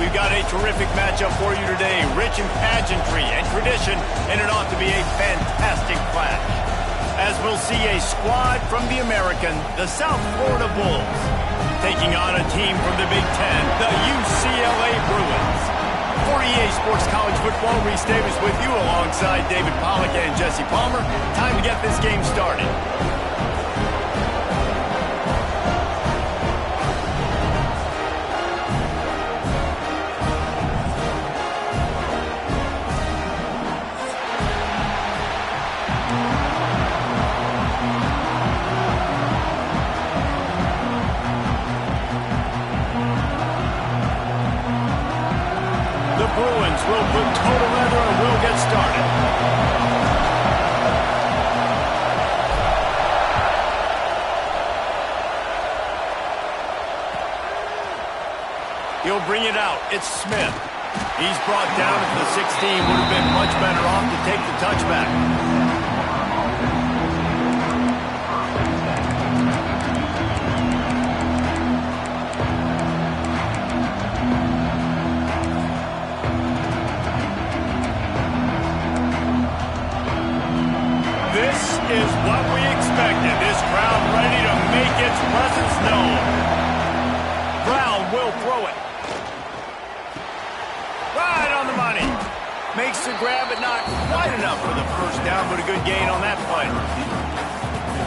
We've got a terrific matchup for you today, rich in pageantry and tradition, and it ought to be a fantastic clash. As we'll see a squad from the American, the South Florida Bulls, taking on a team from the Big Ten, the UCLA Bruins. For EA Sports College Football, Reese Davis with you alongside David Pollack and Jesse Palmer. Time to get this game started. We'll put total leather and we'll get started. He'll bring it out. It's Smith. He's brought down at the 16. Would have been much better off to take the touchback. Is what we expected. This crowd ready to make its presence known. Brown will throw it. Right on the money. Makes the grab, but not quite enough for the first down, but a good gain on that play.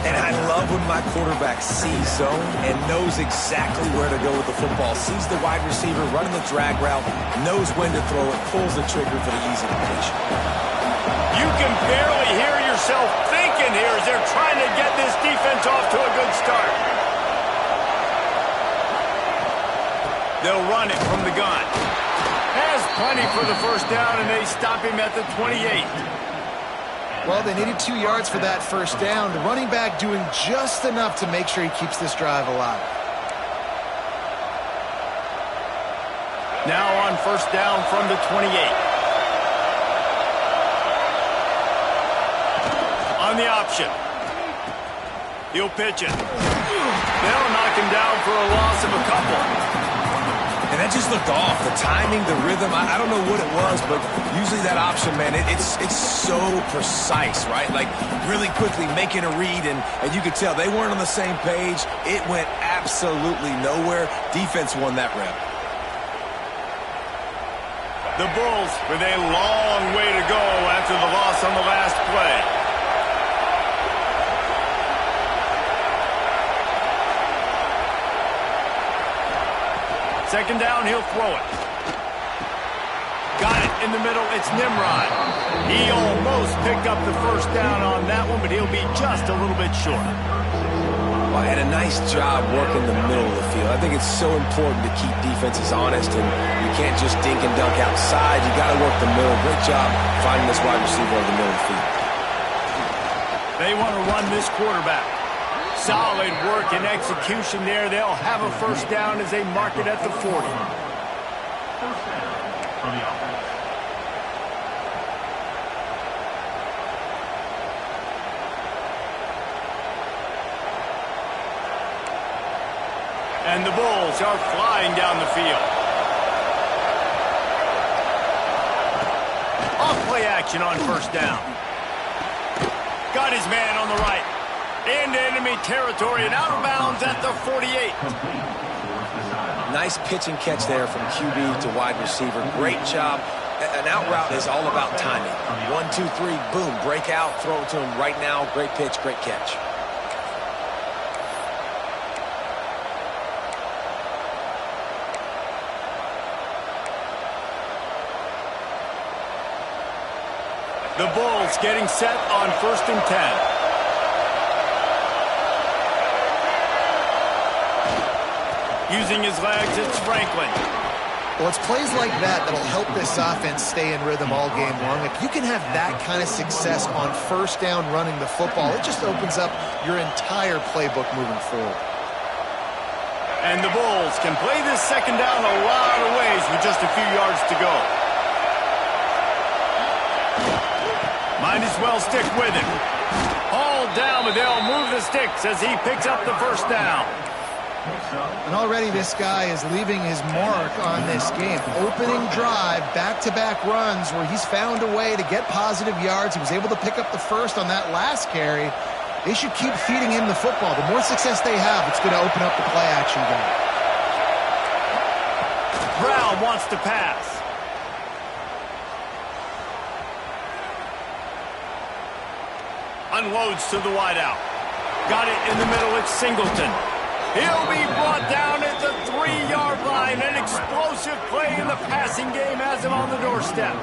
And I love when my quarterback sees zone and knows exactly where to go with the football. Sees the wide receiver running the drag route, knows when to throw it, pulls the trigger for the easy completion. You can barely hear yourself thinking here as they're trying to get this defense off to a good start. They'll run it from the gun. Has plenty for the first down, and they stop him at the 28. Well, they needed 2 yards for that first down. The running back doing just enough to make sure he keeps this drive alive. Now on first down from the 28. On the option. He'll pitch it. They'll knock him down for a loss of a couple. And that just looked off. The timing, the rhythm, I don't know what it was, but usually that option, man, it's so precise, right? Like really quickly making a read, and you could tell they weren't on the same page. It went absolutely nowhere. Defense won that rep. The Bulls with a long way to go after the loss on the last play. Second down, he'll throw it. Got it in the middle. It's Nimrod. He almost picked up the first down on that one, but he'll be just a little bit short. Well, and a nice job working the middle of the field. I think it's so important to keep defenses honest, and you can't just dink and dunk outside. You got to work the middle. Great job finding this wide receiver over the middle of the field. They want to run this quarterback. Solid work and execution there. They'll have a first down as they mark it at the 40. And the Bulls are flying down the field. Off play action on first down. Got his man on the right. Into enemy territory and out of bounds at the 48. Nice pitch and catch there from QB to wide receiver. Great job. An out route is all about timing. 1, 2, 3, boom, break out, throw it to him right now. Great pitch, great catch. The Bulls getting set on 1st and 10. Using his legs, it's Franklin. Well, it's plays like that that'll help this offense stay in rhythm all game long. If you can have that kind of success on first down running the football, it just opens up your entire playbook moving forward. And the Bulls can play this second down a lot of ways with just a few yards to go. Might as well stick with it. All down, but they'll move the sticks as he picks up the first down. And already this guy is leaving his mark on this game. Opening drive, back-to-back runs where he's found a way to get positive yards. He was able to pick up the first on that last carry. They should keep feeding him the football. The more success they have, it's going to open up the play-action game. Brown wants to pass. Unloads to the wideout. Got it in the middle. It's Singleton. He'll be brought down at the 3-yard line. An explosive play in the passing game has him on the doorstep.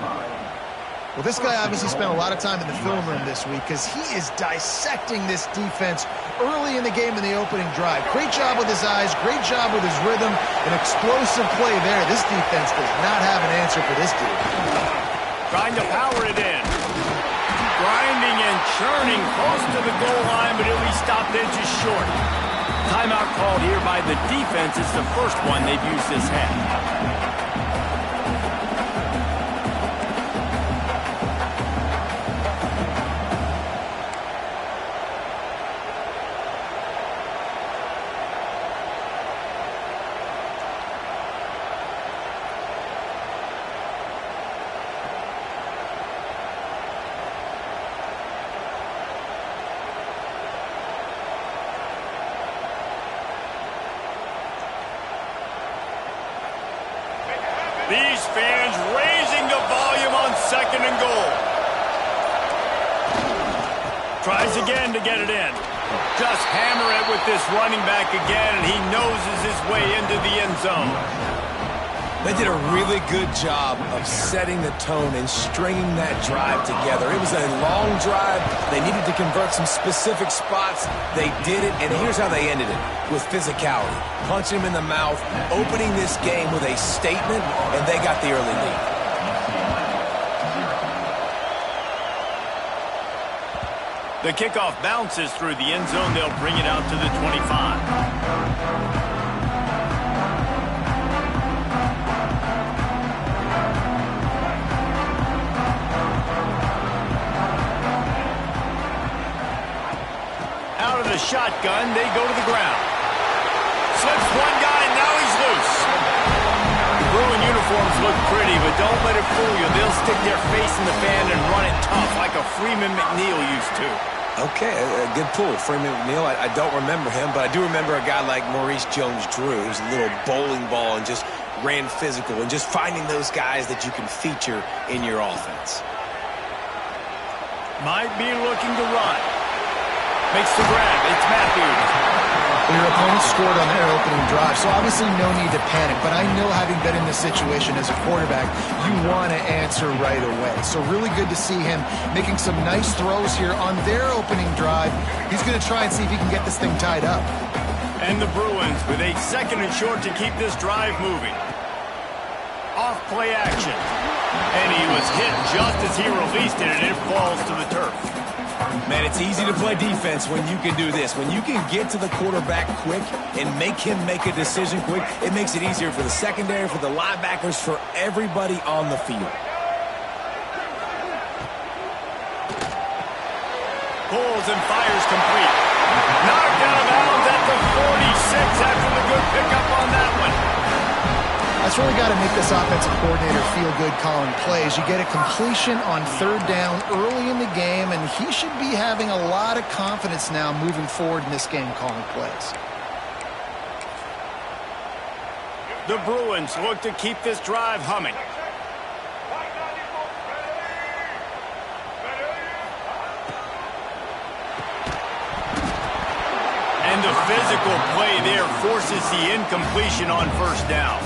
Well, this guy obviously spent a lot of time in the film room this week because he is dissecting this defense early in the game in the opening drive. Great job with his eyes, great job with his rhythm, an explosive play there. This defense does not have an answer for this dude. Trying to power it in. Grinding and churning close to the goal line, but he'll be stopped inches short. Timeout called here by the defense. It's the first one they've used this half. These fans raising the volume on 2nd and goal. Tries again to get it in. Just hammer it with this running back again, and he noses his way into the end zone. They did a really good job of setting the tone and stringing that drive together. It was a long drive. They needed to convert some specific spots. They did it, and here's how they ended it, with physicality. Punching him in the mouth, opening this game with a statement, and they got the early lead. The kickoff bounces through the end zone. They'll bring it out to the 25. Out of the shotgun, they go to the ground. Slips one guy, and now he's loose. The Bruin uniforms look pretty, but don't let it fool you. They'll stick their face in the fan and run it tough like a Freeman McNeil used to. Okay, a good pull. Freeman McNeil, I don't remember him, but I do remember a guy like Maurice Jones-Drew. He was a little bowling ball and just ran physical, and just finding those guys that you can feature in your offense. Might be looking to run. Makes the grab. It's Matthews. Your opponent scored on their opening drive, so obviously no need to panic. But I know, having been in this situation as a quarterback, you want to answer right away. So really good to see him making some nice throws here on their opening drive. He's going to try and see if he can get this thing tied up. And the Bruins with a 2nd and short to keep this drive moving. Off play action. And he was hit just as he released it, and it falls to the turf. Man, it's easy to play defense when you can do this. When you can get to the quarterback quick and make him make a decision quick, it makes it easier for the secondary, for the linebackers, for everybody on the field. Pulls and fires complete. Knocked out of bounds at the 46 after the good pickup on that one. That's really got to make this offensive coordinator feel good calling plays. You get a completion on 3rd down early in the game, and he should be having a lot of confidence now moving forward in this game calling plays. The Bruins look to keep this drive humming. And the physical play there forces the incompletion on 1st down.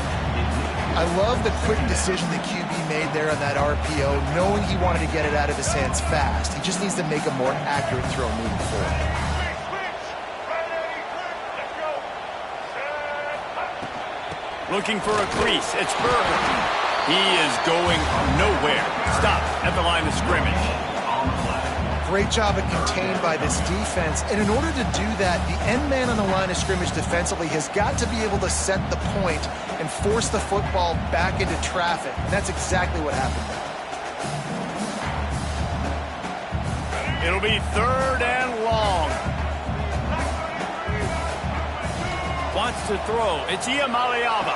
I love the quick decision the QB made there on that RPO, knowing he wanted to get it out of his hands fast. He just needs to make a more accurate throw moving forward. Looking for a crease. It's Berger. He is going nowhere. Stop at the line of scrimmage. Great job at contained by this defense. And in order to do that, the end man on the line of scrimmage defensively has got to be able to set the point and force the football back into traffic. And that's exactly what happened there. It'll be 3rd and long. Wants to throw. It's Iamaleava.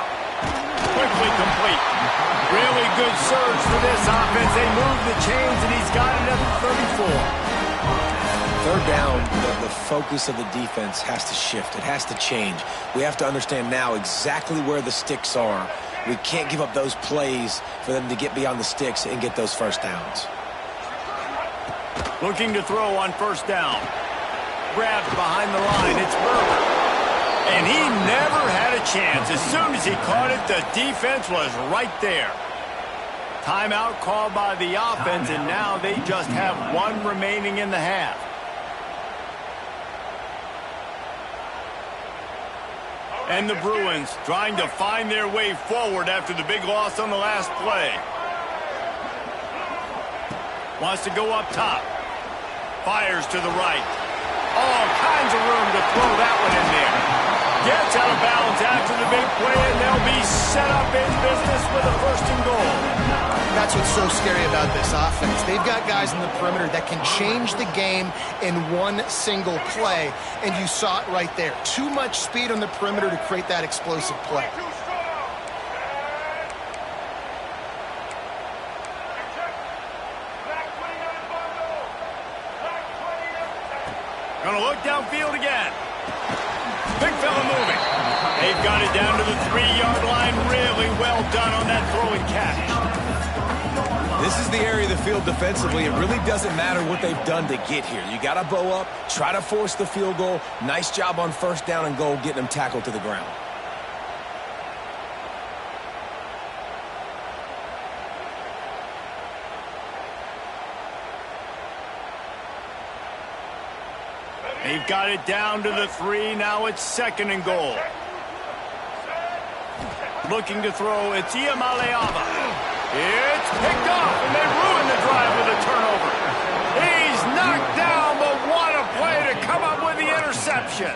Quickly complete. Really good surge for this offense. They move the chains, and he's got it at the 34. Third down, the focus of the defense has to shift. It has to change. We have to understand now exactly where the sticks are. We can't give up those plays for them to get beyond the sticks and get those first downs. Looking to throw on first down. Grabbed behind the line. It's Berger. And he never had a chance. As soon as he caught it, the defense was right there. Timeout called by the offense, and now they just have one remaining in the half. And the Bruins trying to find their way forward after the big loss on the last play. Wants to go up top. Fires to the right. All kinds of room to throw that one in there. Gets out of bounds after the big play, and they'll be set up in business with a first and goal. That's what's so scary about this offense. They've got guys in the perimeter that can change the game in one single play, and you saw it right there. Too much speed on the perimeter to create that explosive play. Gonna look downfield again. Big fella moving. They've got it down to the 3-yard line. Really well done on that throw and catch. This is the area of the field defensively. It really doesn't matter what they've done to get here. You got to bow up, try to force the field goal. Nice job on first down and goal, getting them tackled to the ground. They've got it down to the 3. Now it's second and goal. Looking to throw. It's Iamaleava. It's picked off, and they ruin the drive with a turnover. He's knocked down, but what a play to come up with the interception.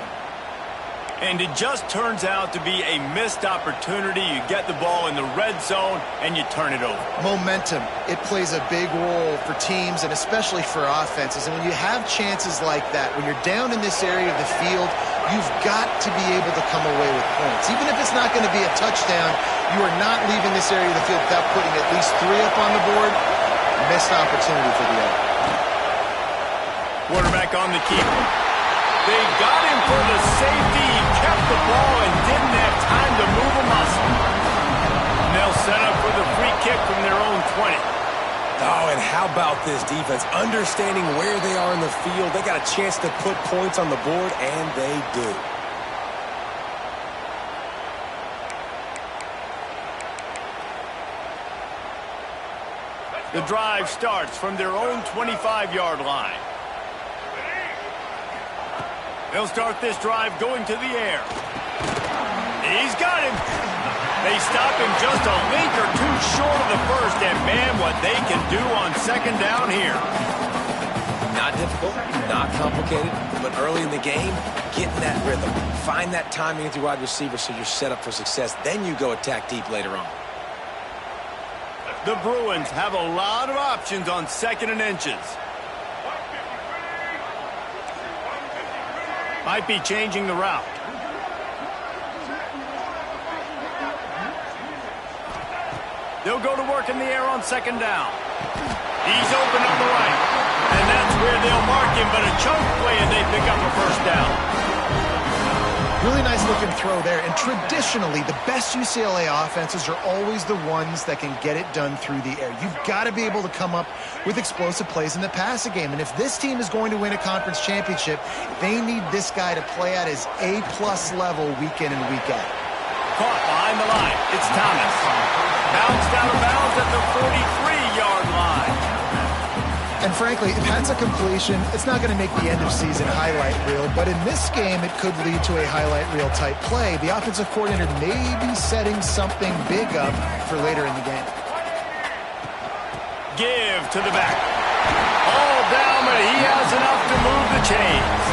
And it just turns out to be a missed opportunity. You get the ball in the red zone, and you turn it over. Momentum. It plays a big role for teams and especially for offenses. And when you have chances like that, when you're down in this area of the field, you've got to be able to come away with points. Even if it's not going to be a touchdown, you are not leaving this area of the field without putting at least 3 up on the board. Missed opportunity for the other. Quarterback on the keeper. They got him for the safety. He kept the ball and didn't have time to move a muscle. And they'll set up for the free kick from their own 20. Oh, and how about this defense? Understanding where they are in the field. They got a chance to put points on the board, and they do. The drive starts from their own 25-yard line. They'll start this drive going to the air. He's got him. They stop him just a link or two short of the first, and man, what they can do on second down here. Not difficult, not complicated, but early in the game, get in that rhythm. Find that timing with your wide receiver so you're set up for success. Then you go attack deep later on. The Bruins have a lot of options on second and inches. Might be changing the route. They'll go to work in the air on second down. He's open on the right. And that's where they'll mark him, but a choke play and they pick up a first down. Really nice looking throw there. And traditionally, the best UCLA offenses are always the ones that can get it done through the air. You've got to be able to come up with explosive plays in the passing game. And if this team is going to win a conference championship, they need this guy to play at his A-plus level week in and week out. Caught behind the line. It's Thomas. Bounced out of bounds at the 43-yard line. And frankly, if that's a completion, it's not going to make the end-of-season highlight reel. But in this game, it could lead to a highlight reel type play. The offensive coordinator may be setting something big up for later in the game. Give to the back. All down, but he has enough to move the chains.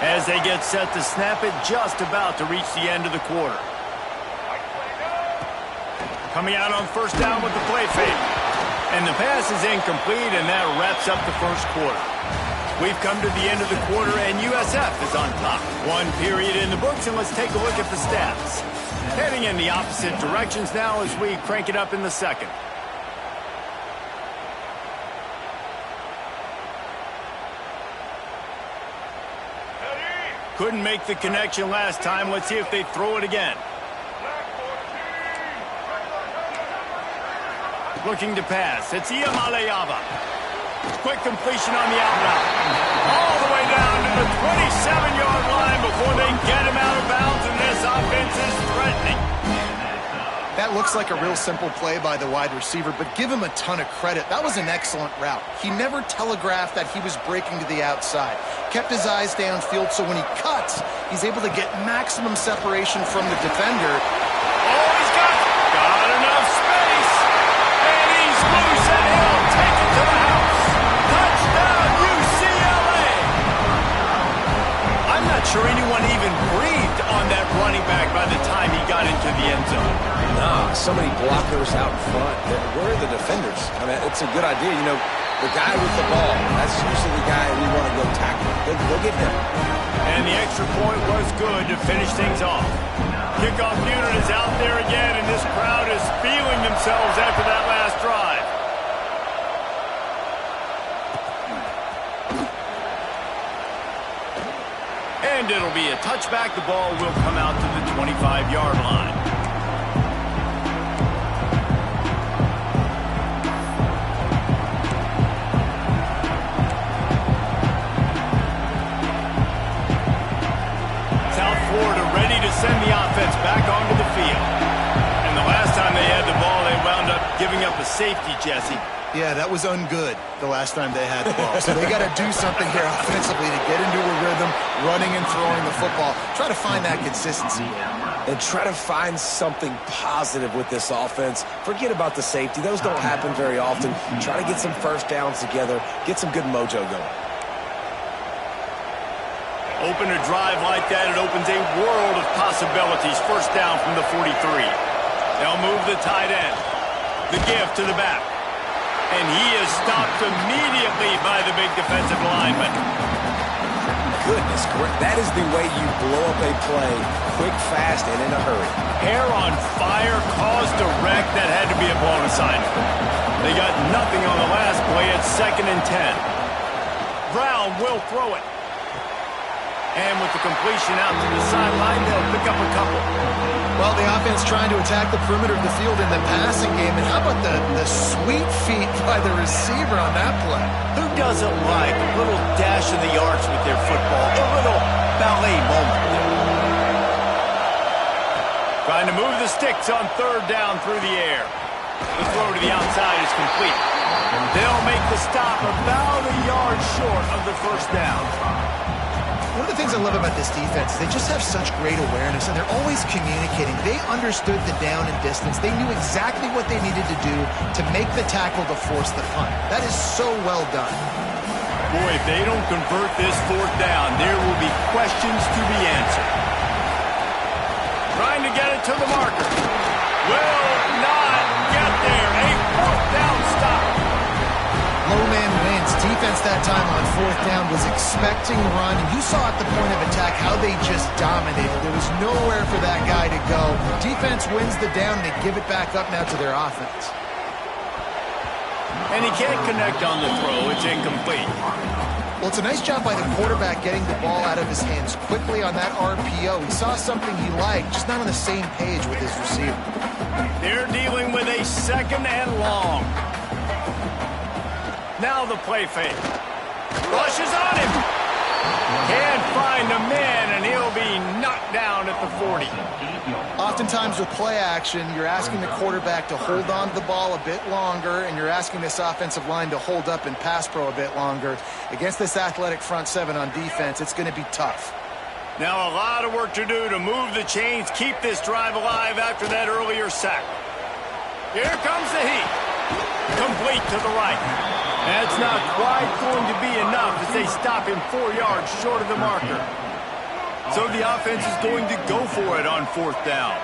As they get set to snap it, just about to reach the end of the quarter. Coming out on first down with the play fake. And the pass is incomplete, and that wraps up the first quarter. We've come to the end of the quarter, and USF is on top. One period in the books, and let's take a look at the stats. Heading in the opposite directions now as we crank it up in the second. Couldn't make the connection last time. Let's see if they throw it again. Looking to pass. It's Iamaleava. Quick completion on the out route. All the way down to the 27-yard line before they get him out of bounds, and this offense is threatening. That looks like a real simple play by the wide receiver, but give him a ton of credit. That was an excellent route. He never telegraphed that he was breaking to the outside. Kept his eyes downfield, so when he cuts, he's able to get maximum separation from the defender. Oh, he's got enough space. And he's loose, and he'll take it to the house. Touchdown, UCLA. I'm not sure anyone even breathed on that running back by the time he got into the end zone. Nah, so many blockers out in front. Where are the defenders? I mean, it's a good idea. You know, the guy with the ball, that's usually the guy we want to go tackle. Go get him. And the extra point was good to finish things off. Kickoff unit is out there again, and this crowd is feeling themselves after that last drive. And it'll be a touchback. The ball will come out to the 25-yard line. Send the offense back onto the field. And the last time they had the ball, they wound up giving up a safety, Jesse. Yeah, that was ungood the last time they had the ball. So they got to do something here offensively to get into a rhythm, running and throwing the football. Try to find that consistency. And try to find something positive with this offense. Forget about the safety. Those don't happen very often. Try to get some first downs together, get some good mojo going. Open a drive like that, it opens a world of possibilities. First down from the 43. They'll move the tight end. The give to the back. And he is stopped immediately by the big defensive lineman. Goodness, that is the way you blow up a play, quick, fast, and in a hurry. Hair on fire, caused a wreck. That had to be a blown assignment. They got nothing on the last play. It's 2nd and 10. Brown will throw it. And with the completion out to the sideline, they'll pick up a couple. Well, the offense trying to attack the perimeter of the field in the passing game. And how about the sweet feet by the receiver on that play? Who doesn't like a little dash of the yards with their football? A little ballet moment. Trying to move the sticks on 3rd down through the air. The throw to the outside is complete. They'll make the stop about a yard short of the first down. One of the things I love about this defense is they just have such great awareness, and they're always communicating. They understood the down and distance. They knew exactly what they needed to do to make the tackle to force the punt. That is so well done. Boy, if they don't convert this 4th down, there will be questions to be answered. Trying to get it to the marker. Will not get there. A 4th down stop. Low man wins. Defense that time on 4th down was expecting run. And you saw at the point of attack how they just dominated. There was nowhere for that guy to go. Defense wins the down. They give it back up now to their offense. And he can't connect on the throw. It's incomplete. Well, it's a nice job by the quarterback getting the ball out of his hands quickly on that RPO. He saw something he liked, just not on the same page with his receiver. They're dealing with a 2nd and long. Now the play fake. Rushes on him. Can't find a man, and he'll be knocked down at the 40. Oftentimes with play action, you're asking the quarterback to hold on to the ball a bit longer, and you're asking this offensive line to hold up and pass pro a bit longer. Against this athletic front 7 on defense, it's going to be tough. Now a lot of work to do to move the chains, keep this drive alive after that earlier sack. Here comes the heat. Complete to the right. That's not quite going to be enough as they stop him 4 yards short of the marker. So the offense is going to go for it on 4th down.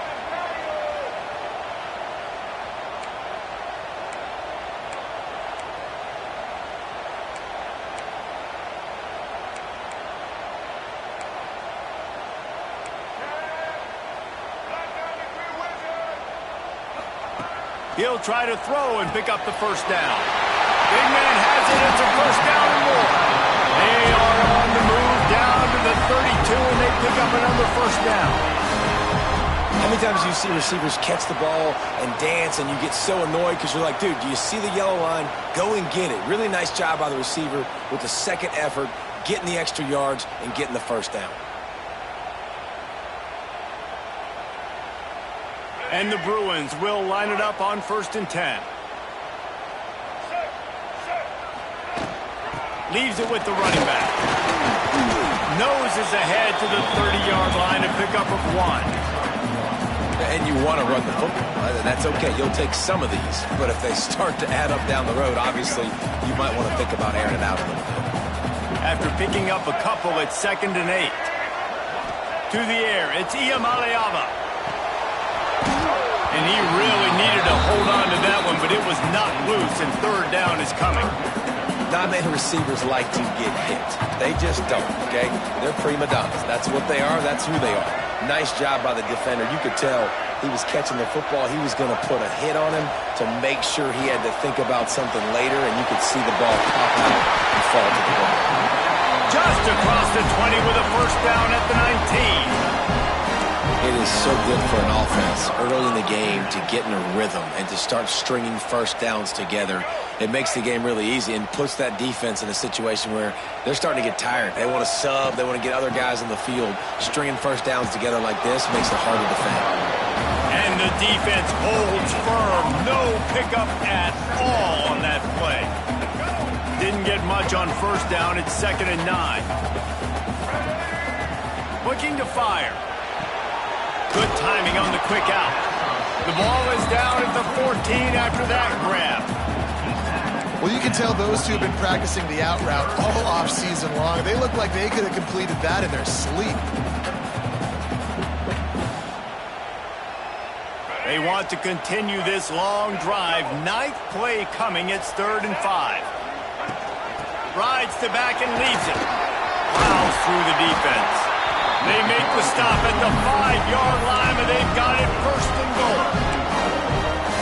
He'll try to throw and pick up the first down. Big man has it. It's a first down and more. They are on the move down to the 32, and they pick up another first down. How many times do you see receivers catch the ball and dance and you get so annoyed because you're like, dude, do you see the yellow line? Go and get it. Really nice job by the receiver with the second effort, getting the extra yards and getting the first down. And the Bruins will line it up on 1st and 10. Leaves it with the running back. Noses ahead to the 30-yard line and pick up of 1. And you want to run the football. That's okay. You'll take some of these. But if they start to add up down the road, obviously, you might want to think about airing it out a little bit. After picking up a couple, it's 2nd and 8. To the air, it's Iamaleava. And he really needed to hold on to that one, but it was not loose, and 3rd down is coming. Not many receivers like to get hit. They just don't, okay? They're prima donnas. That's what they are. That's who they are. Nice job by the defender. You could tell he was catching the football. He was going to put a hit on him to make sure he had to think about something later, and you could see the ball pop out and fall to the ground. Just across the 20 with a first down at the 19. It is so good for an offense early in the game to get in a rhythm and to start stringing first downs together. It makes the game really easy and puts that defense in a situation where they're starting to get tired. They want to sub. They want to get other guys in the field. Stringing first downs together like this makes it hard to defend. And the defense holds firm. No pickup at all on that play. Didn't get much on first down. It's 2nd and 9. Looking to fire. Good timing on the quick out. The ball is down at the 14 after that grab. Well, you can tell those two have been practicing the out route all off season long. They look like they could have completed that in their sleep. They want to continue this long drive. 9th play coming. It's 3rd and 5. Rides to back and leaves it. Plows through the defense. They make the stop at the 5-yard line, and they've got it 1st and goal.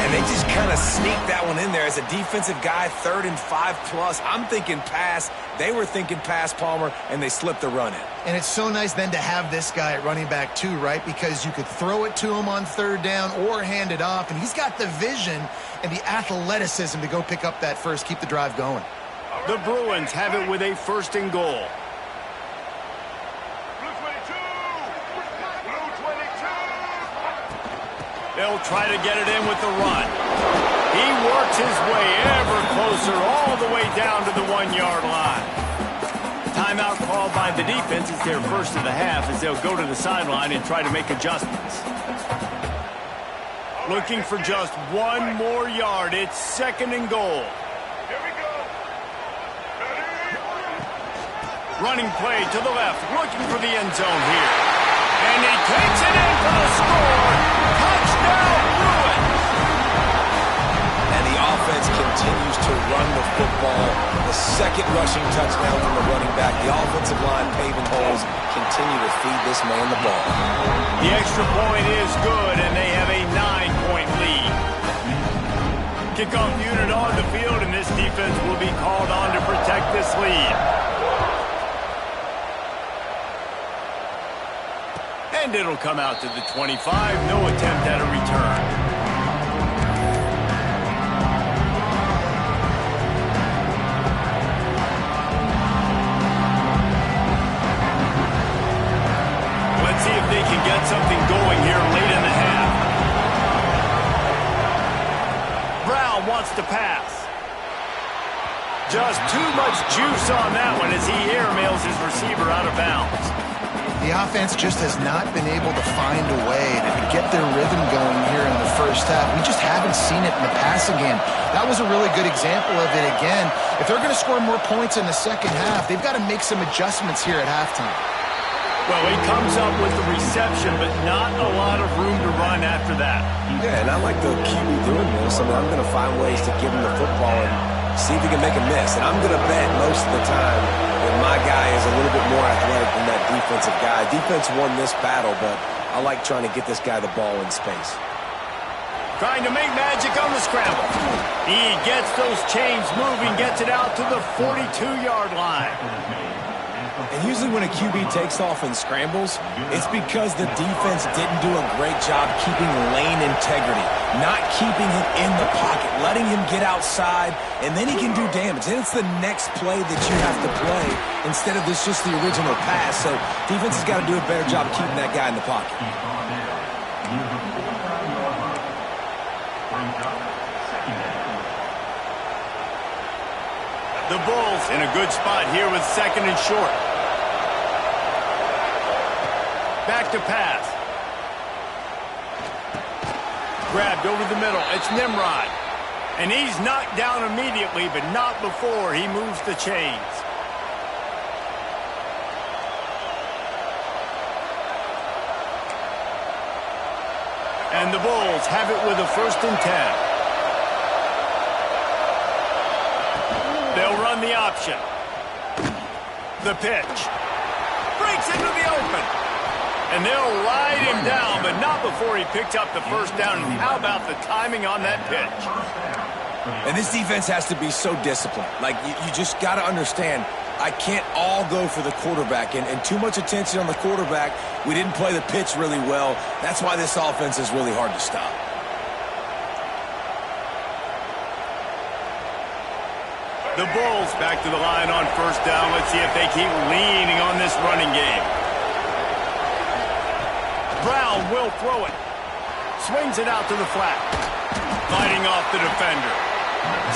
And they just kind of sneaked that one in there as a defensive guy, 3rd and 5+. I'm thinking pass. They were thinking pass, Palmer, and they slipped the run in. And it's so nice then to have this guy at running back too, right? Because you could throw it to him on 3rd down or hand it off, and he's got the vision and the athleticism to go pick up that first, keep the drive going. The Bruins have it with a 1st and goal. They'll try to get it in with the run. He works his way ever closer all the way down to the 1-yard line. Timeout called by the defense. It's their first of the half as they'll go to the sideline and try to make adjustments. Looking for just 1 more yard. It's 2nd and goal. Here we go. Running play to the left, looking for the end zone here. And he takes it in for the score. Touchdown, Bruins! And the offense continues to run the football. The 2nd rushing touchdown from the running back. The offensive line paving holes continue to feed this man the ball. The extra point is good, and they have a 9-point lead. Kickoff unit on the field, and this defense will be called on to protect this lead. And it'll come out to the 25. No attempt at a return. Let's see if they can get something going here late in the half. Brown wants to pass. Just too much juice on that one as he airmails his receiver out of bounds. The offense just has not been able to find a way to get their rhythm going here in the first half. We just haven't seen it in the passing game. That was a really good example of it again. If they're going to score more points in the second half, they've got to make some adjustments here at halftime. Well, he comes up with the reception, but not a lot of room to run after that. Yeah, and I like the QB doing this. I mean, I'm going to find ways to give him the football and see if he can make a miss. And I'm going to bet most of the time that my guy is a little bit more athletic than that defensive guy. Defense won this battle, but I like trying to get this guy the ball in space. trying to make magic on the scramble. He gets those chains moving, gets it out to the 42-yard line. And usually when a QB takes off and scrambles, it's because the defense didn't do a great job keeping lane integrity, not keeping him in the pocket, letting him get outside, and then he can do damage. And it's the next play that you have to play instead of just the original pass. So defense has got to do a better job keeping that guy in the pocket. The Bulls in a good spot here with second and short. Back to pass. Grabbed over the middle. It's Nimrod. And he's knocked down immediately, but not before he moves the chains. And the Bulls have it with a 1st and 10. They'll run the option. The pitch. Breaks into the open. And they'll ride him down, but not before he picks up the 1st down. And how about the timing on that pitch? And this defense has to be so disciplined. Like, you just got to understand, I can't all go for the quarterback. And too much attention on the quarterback. We didn't play the pitch really well. That's why this offense is really hard to stop. The Bulls back to the line on 1st down. Let's see if they keep leaning on this running game. Brown will throw it. Swings it out to the flat. Fighting off the defender.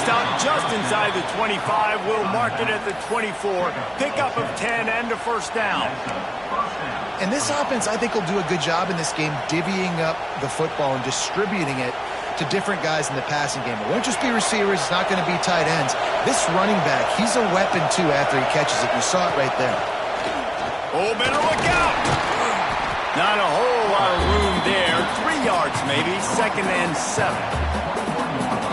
Stopped just inside the 25. Will mark it at the 24. Pickup of 10 and a 1st down. And this offense, I think, will do a good job in this game divvying up the football and distributing it to different guys in the passing game. It won't just be receivers. It's not going to be tight ends. This running back, he's a weapon, too, after he catches it. You saw it right there. Oh, better look out. Not a whole lot of room there. 3 yards, maybe. 2nd and 7.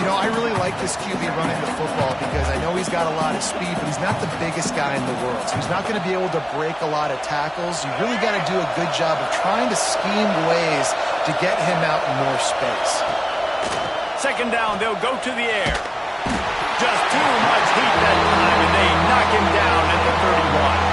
You know, I really like this QB running the football because I know he's got a lot of speed, but he's not the biggest guy in the world. So he's not going to be able to break a lot of tackles. You really got to do a good job of trying to scheme ways to get him out in more space. 2nd down, they'll go to the air. Just too much heat that time, and they knock him down at the 31.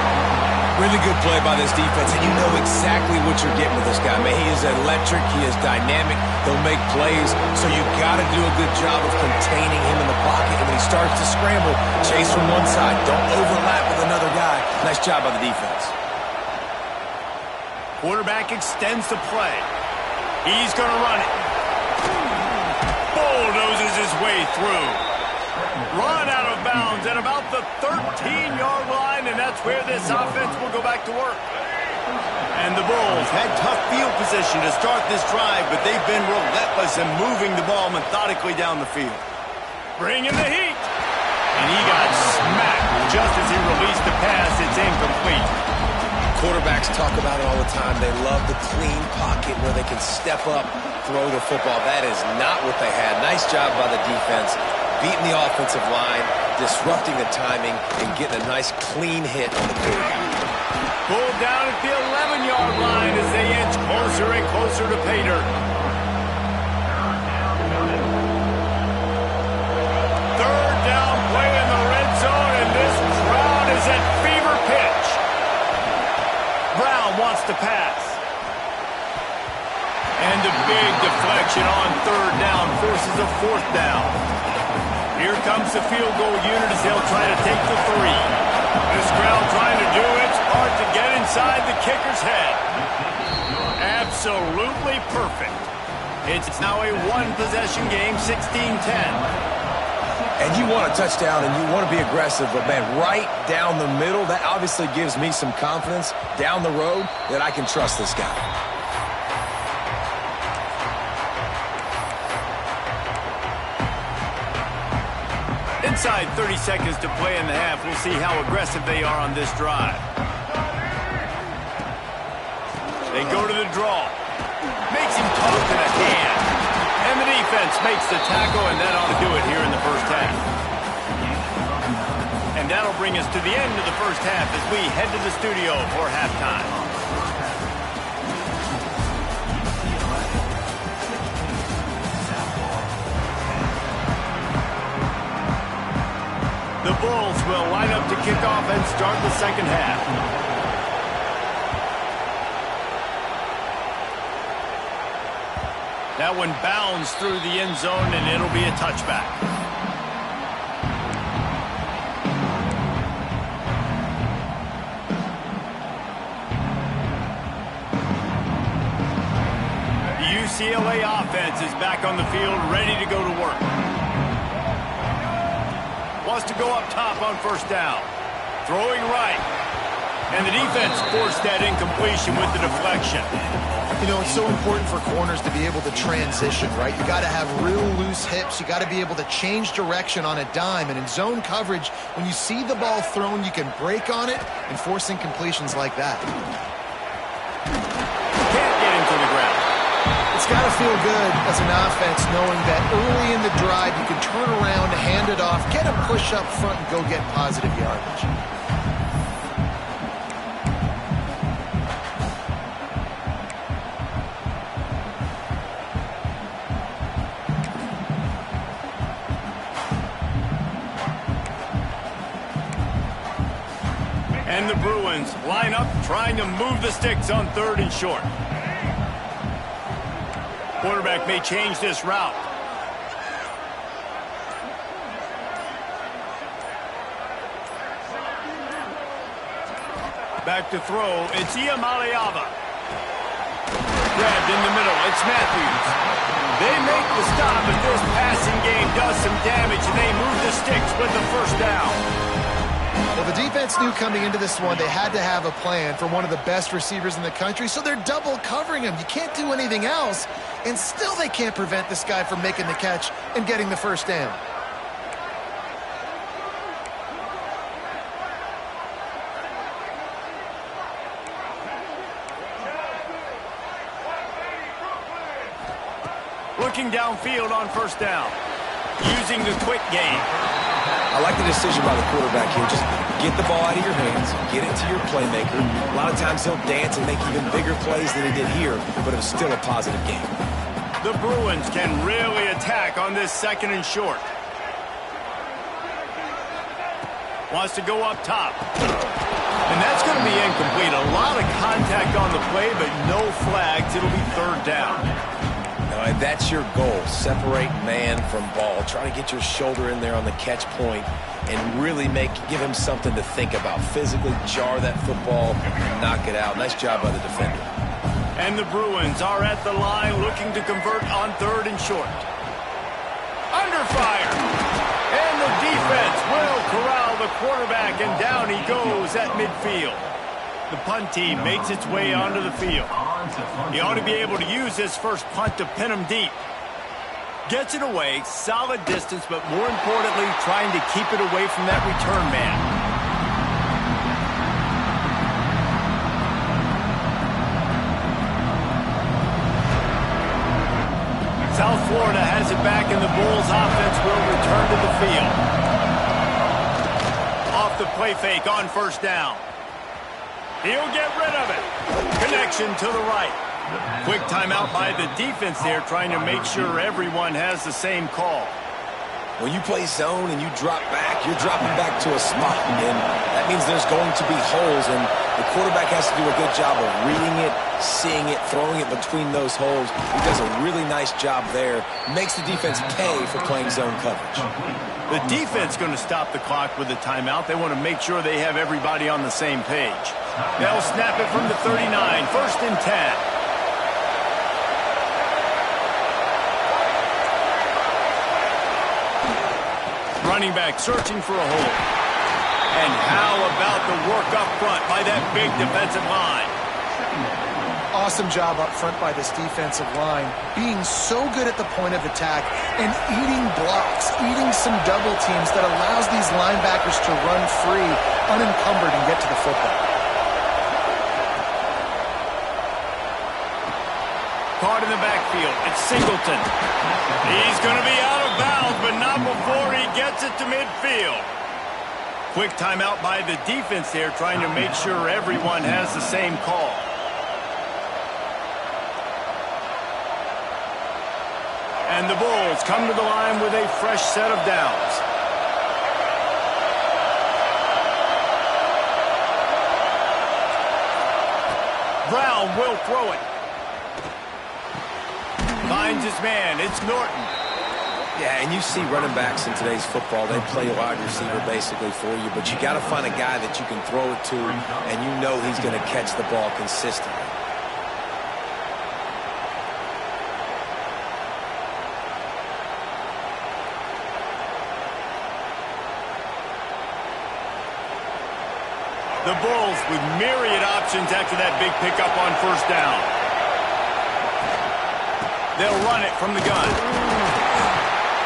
Really good play by this defense, and you know exactly what you're getting with this guy. Man, he is electric. He is dynamic. He'll make plays, so you got to do a good job of containing him in the pocket. And when he starts to scramble, chase from one side. Don't overlap with another guy. Nice job by the defense. Quarterback extends the play. He's going to run it. Bulldozes his way through. Run out of bounds at about the 13-yard line, and that's where this offense will go back to work. And the Bulls had tough field position to start this drive, but they've been relentless in moving the ball methodically down the field. Bringing the heat. And he got smacked just as he released the pass. It's incomplete. Quarterbacks talk about it all the time. They love the clean pocket where they can step up, throw the football. That is not what they had. Nice job by the defense, beating the offensive line, disrupting the timing, and getting a nice clean hit on the quarterback. Pulled down at the 11-yard line as they inch closer and closer to pay dirt. 3rd down play in the red zone, and this crowd is at fever pitch. Brown wants to pass. And a big deflection on 3rd down forces a 4th down. Here comes the field goal unit as they'll try to take the 3. This crowd trying to do its part to get inside the kicker's head. Absolutely perfect. It's now a one-possession game, 16-10. And you want a touchdown and you want to be aggressive, but, man, right down the middle, that obviously gives me some confidence down the road that I can trust this guy. Inside 30 seconds to play in the half. We'll see how aggressive they are on this drive. They go to the draw. Makes him toss to the hand. And the defense makes the tackle, and that ought to do it here in the first half. And that'll bring us to the end of the first half as we head to the studio for halftime. offense start the second half. That one bounds through the end zone, and it'll be a touchback. The UCLA offense is back on the field, ready to go to work. Wants to go up top on first down. Throwing right. And the defense forced that incompletion with the deflection. You know, it's so important for corners to be able to transition, right? You got to have real loose hips. You got to be able to change direction on a dime. And in zone coverage, when you see the ball thrown, you can break on it and force incompletions like that. Can't get him to the ground. It's got to feel good as an offense knowing that early in the drive you can turn around, hand it off, get a push up front, and go get positive yardage. And the Bruins line up trying to move the sticks on 3rd and short. Quarterback may change this route. Back to throw. It's Iamaleava. Grabbed in the middle. It's Matthews. They make the stop, but this passing game does some damage, and they move the sticks with the first down. Well, the defense knew coming into this one they had to have a plan for one of the best receivers in the country, so they're double covering him. You can't do anything else, and still they can't prevent this guy from making the catch and getting the first down. Looking downfield on first down. Using the quick game. I like the decision by the quarterback here. Just get the ball out of your hands, get it to your playmaker. A lot of times he'll dance and make even bigger plays than he did here, but it was still a positive game. The Bruins can really attack on this 2nd and short. Wants to go up top. And that's going to be incomplete. A lot of contact on the play, but no flags. It'll be 3rd down. And that's your goal. Separate man from ball. Try to get your shoulder in there on the catch point and really give him something to think about. Physically jar that football and knock it out. Nice job by the defender. And the Bruins are at the line looking to convert on 3rd and short. Under fire. And the defense will corral the quarterback, and down he goes at midfield. The punt team makes its way onto the field. He ought to be able to use his first punt to pin him deep. Gets it away, solid distance, but more importantly, trying to keep it away from that return man. South Florida has it back, and the Bulls offense will return to the field. Off the play fake on first down. He'll get rid of it. Connection to the right. Quick timeout by the defense there, trying to make sure everyone has the same call. When you play zone and you drop back, you're dropping back to a spot, and that means there's going to be holes, and the quarterback has to do a good job of reading it, seeing it, throwing it between those holes. He does a really nice job there. Makes the defense pay for playing zone coverage. The defense going to stop the clock with a timeout. They want to make sure they have everybody on the same page. They'll snap it from the 39, 1st and 10. Running back searching for a hole. And how about the work up front by that big defensive line? Awesome job up front by this defensive line, being so good at the point of attack and eating blocks, eating some double teams that allows these linebackers to run free, unencumbered, and get to the football. Caught in the backfield. It's Singleton. He's going to be out of bounds, but not before he gets it to midfield. Quick timeout by the defense there, trying to make sure everyone has the same call. And the Bulls come to the line with a fresh set of downs. Brown will throw it. Finds his man. It's Norton. Yeah, and you see running backs in today's football, they play a wide receiver basically for you, but you got to find a guy that you can throw it to, and you know he's going to catch the ball consistently. The Bulls with myriad options after that big pickup on first down. They'll run it from the gun.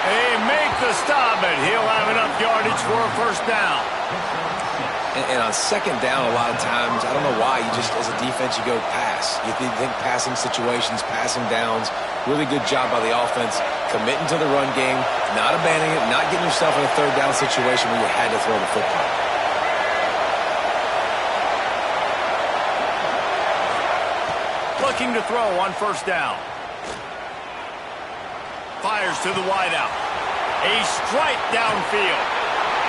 They make the stop, and he'll have enough yardage for a first down. And on second down, a lot of times, I don't know why, you just, as a defense, you go pass. You think passing situations, passing downs. Really good job by the offense, committing to the run game, not abandoning it, not getting yourself in a third down situation where you had to throw the football. Looking to throw on first down. Fires to the wideout. A strike downfield.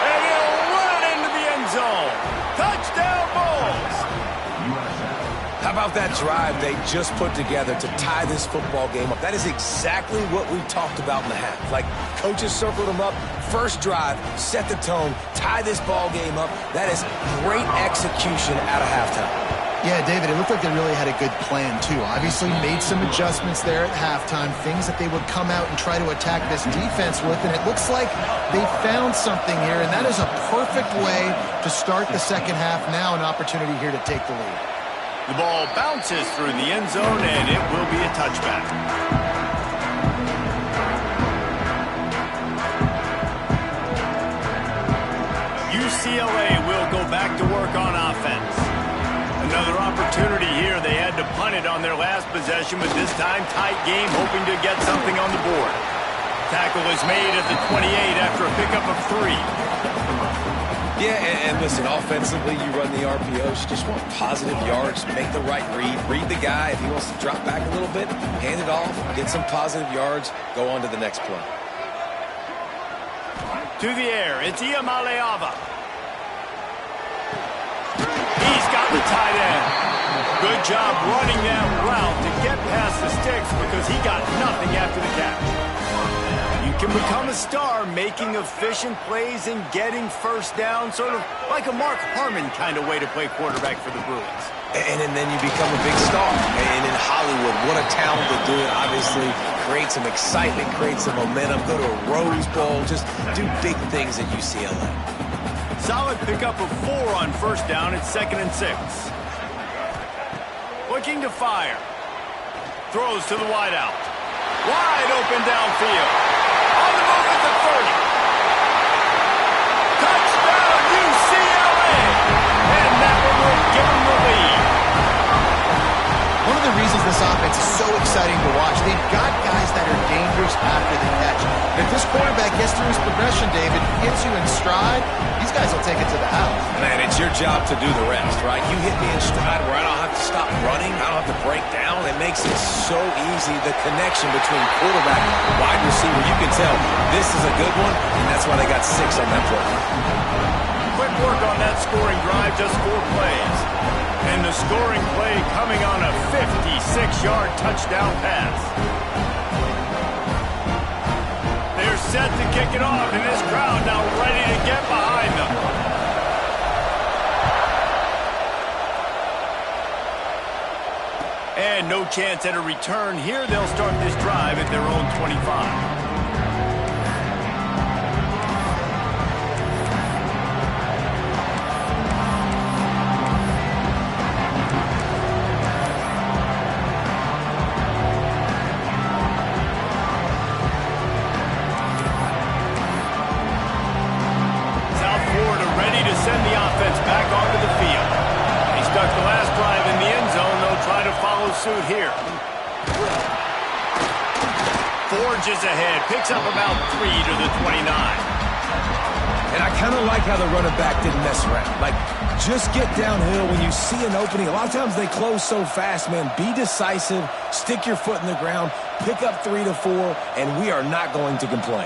And he'll run it into the end zone. Touchdown, Bulls! How about that drive they just put together to tie this football game up? That is exactly what we talked about in the half. Like, coaches circled them up. First drive, set the tone, tie this ball game up. That is great execution out of halftime. Yeah, David, it looked like they really had a good plan, too. Obviously made some adjustments there at halftime, things that they would come out and try to attack this defense with, and it looks like they found something here, and that is a perfect way to start the second half. Now an opportunity here to take the lead. The ball bounces through the end zone, and it will be a touchback. UCLA will go back to work on offense. Another opportunity here. They had to punt it on their last possession, but this time tight game, hoping to get something on the board. Tackle is made at the 28 after a pickup of 3. Yeah, and listen, offensively, you run the RPOs. You just want positive yards, make the right read the guy. If he wants to drop back a little bit, hand it off, get some positive yards, go on to the next play. To the air, it's Iamaleava. He's got the tight end. Good job running that route to get past the sticks because he got nothing after the catch. You can become a star making efficient plays and getting first down, sort of like a Mark Harmon kind of way to play quarterback for the Bruins. And then you become a big star. And in Hollywood, what a talent to do it. Obviously, create some excitement, create some momentum, go to a Rose Bowl, just do big things at UCLA. Solid pickup of 4 on first down at 2nd and 6. Looking to fire. Throws to the wideout. Wide open downfield. On the move at the 30. Touchdown UCLA! And that one will give them the lead. One of the reasons this offense is so exciting to watch, they've got guys that are dangerous after the catch. If this quarterback gets through his progression, David, gets you in stride, these guys will take it to the house. Man, it's your job to do the rest, right? You hit me in stride where I don't have to stop running, I don't have to break down. It makes it so easy, the connection between quarterback and wide receiver. You can tell this is a good one, and that's why they got 6 on that play. Quick work on that scoring drive, just 4 plays. And the scoring play coming on a 56-yard touchdown pass. They're set to kick it off, and this crowd now ready to get behind them. And no chance at a return here. They'll start this drive at their own 25. Send the offense back onto the field. He stuck the last drive in the end zone. They'll try to follow suit here. Forges ahead. Picks up about 3 to the 29. And I kind of like how the running back didn't mess around. Like, just get downhill when you see an opening. A lot of times they close so fast, man. Be decisive. Stick your foot in the ground. Pick up 3 to 4, and we are not going to complain.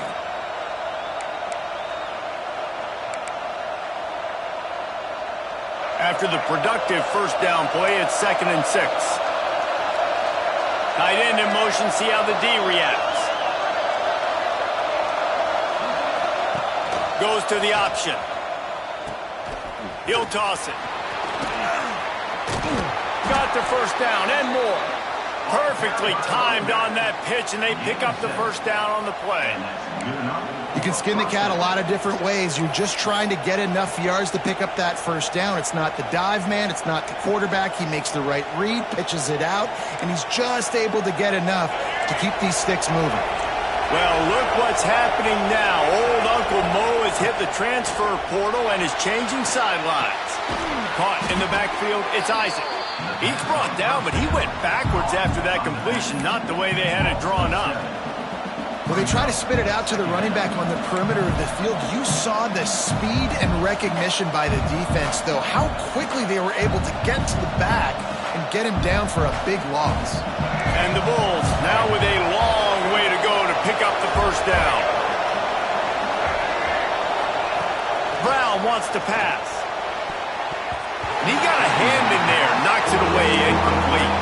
After the productive first down play, it's 2nd and 6. Tight end in motion, see how the D reacts. Goes to the option. He'll toss it. Got the first down and more. Perfectly timed on that pitch, and they pick up the first down on the play. You can skin the cat a lot of different ways. You're just trying to get enough yards to pick up that first down. It's not the dive man. It's not the quarterback. He makes the right read, pitches it out, and he's just able to get enough to keep these sticks moving. Well, look what's happening now. Old Uncle Mo has hit the transfer portal and is changing sidelines. Caught in the backfield, it's Isaac. He's brought down, but he went backwards after that completion, not the way they had it drawn up. Well, they try to spit it out to the running back on the perimeter of the field. You saw the speed and recognition by the defense, though, how quickly they were able to get to the back and get him down for a big loss. And the Bulls now with a long way to go to pick up the first down. Brown wants to pass. And he got a hand in there, knocks it away, incomplete.